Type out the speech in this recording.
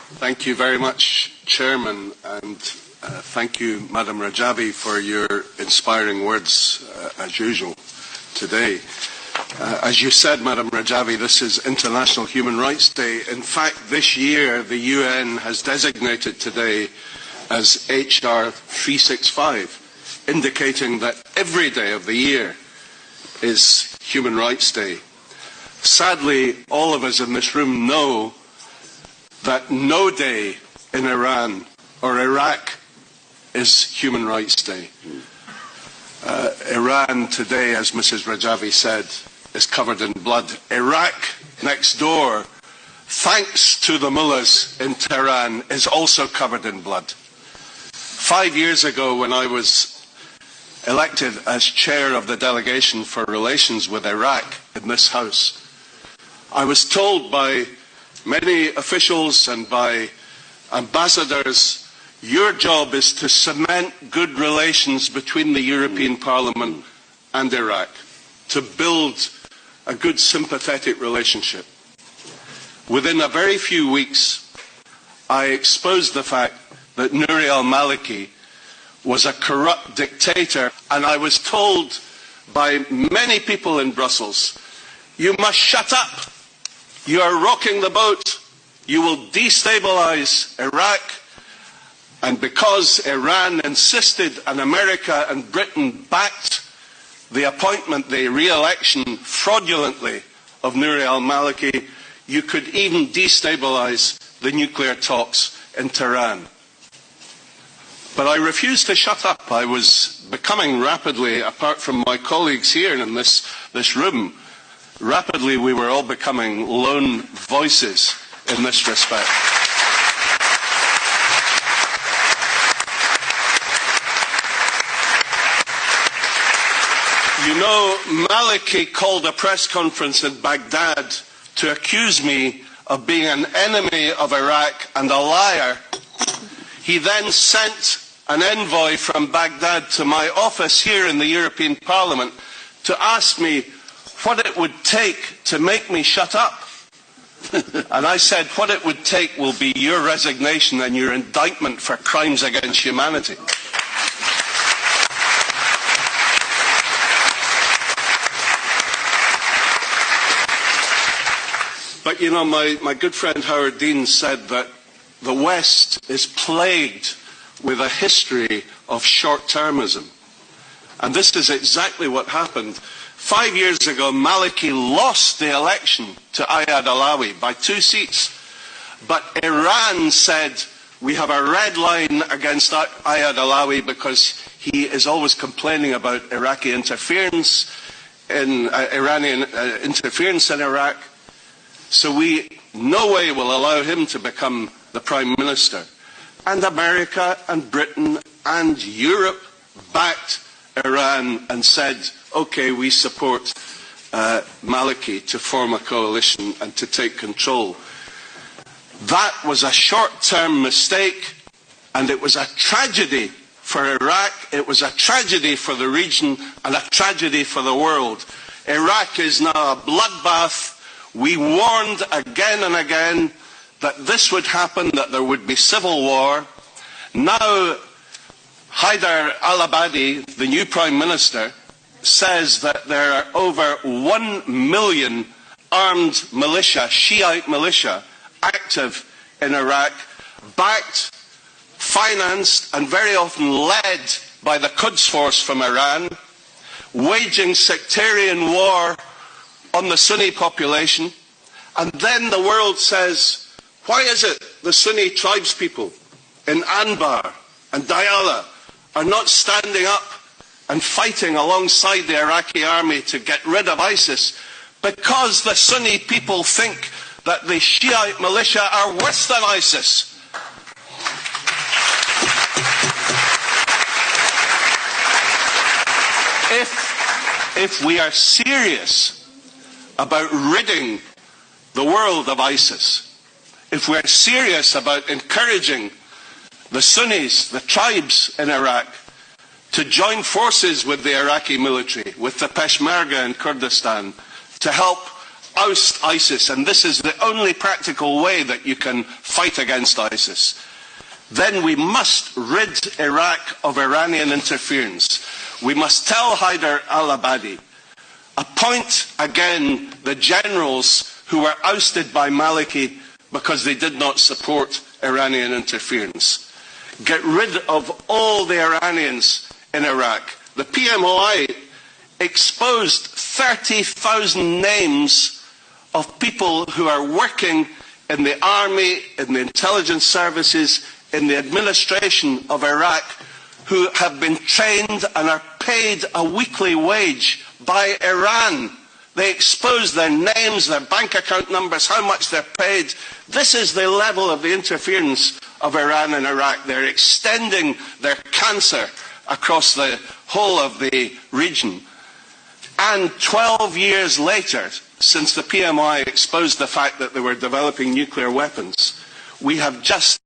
Thank you very much, Chairman, and thank you, Madam Rajavi, for your inspiring words, as usual, today. As you said, Madam Rajavi, this is International Human Rights Day. In fact, this year, the UN has designated today as HR 365, indicating that every day of the year is Human Rights Day. Sadly, all of us in this room know that no day in Iran or Iraq is Human Rights Day. Iran today, as Mrs. Rajavi said, is covered in blood. Iraq, next door, thanks to the mullahs in Tehran, is also covered in blood. 5 years ago, when I was elected as chair of the delegation for relations with Iraq in this House, I was told by many officials and by ambassadors, your job is to cement good relations between the European Parliament and Iraq, to build a good sympathetic relationship. Within a very few weeks, I exposed the fact that Nouri al-Maliki was a corrupt dictator, and I was told by many people in Brussels, you must shut up. You are rocking the boat. You will destabilize Iraq. And because Iran insisted and America and Britain backed the appointment, the re-election fraudulently of Nouri al-Maliki, you could even destabilize the nuclear talks in Tehran. But I refused to shut up. I was becoming rapidly, apart from my colleagues here in this room, rapidly we were all becoming lone voices in this respect. You know, Maliki called a press conference in Baghdad to accuse me of being an enemy of Iraq and a liar. He then sent an envoy from Baghdad to my office here in the European Parliament to ask me what it would take to make me shut up. And I said, what it would take will be your resignation and your indictment for crimes against humanity. But you know, my good friend Howard Dean said that the West is plagued with a history of short-termism. And this is exactly what happened. 5 years ago, Maliki lost the election to Ayad Alawi by 2 seats. But Iran said, we have a red line against Ayad Alawi because he is always complaining about Iraqi interference in Iranian interference in Iraq. So we no way will allow him to become the Prime Minister. And America and Britain and Europe backed Iran and said, okay, we support Maliki to form a coalition and to take control. That was a short-term mistake, and it was a tragedy for Iraq, it was a tragedy for the region, and a tragedy for the world. Iraq is now a bloodbath. We warned again and again that this would happen, that there would be civil war. Now, Haider al-Abadi, the new Prime Minister, says that there are over 1 million armed militia, Shiite militia, active in Iraq, backed, financed, and very often led by the Quds Force from Iran, waging sectarian war on the Sunni population. And then the world says, why is it the Sunni tribespeople in Anbar and Diyala are not standing up and fighting alongside the Iraqi army to get rid of ISIS? Because the Sunni people think that the Shiite militia are worse than ISIS. If we are serious about ridding the world of ISIS, if we are serious about encouraging the Sunnis, the tribes in Iraq, to join forces with the Iraqi military, with the Peshmerga in Kurdistan, to help oust ISIS, and this is the only practical way that you can fight against ISIS, then we must rid Iraq of Iranian interference. We must tell Haider al-Abadi, appoint again the generals who were ousted by Maliki because they did not support Iranian interference. Get rid of all the Iranians in Iraq. The PMOI exposed 30,000 names of people who are working in the army, in the intelligence services, in the administration of Iraq, who have been trained and are paid a weekly wage by Iran. They expose their names, their bank account numbers, how much they're paid. This is the level of the interference of Iran in Iraq. They're extending their cancer across the whole of the region. And 12 years later, since the PMI exposed the fact that they were developing nuclear weapons, we have just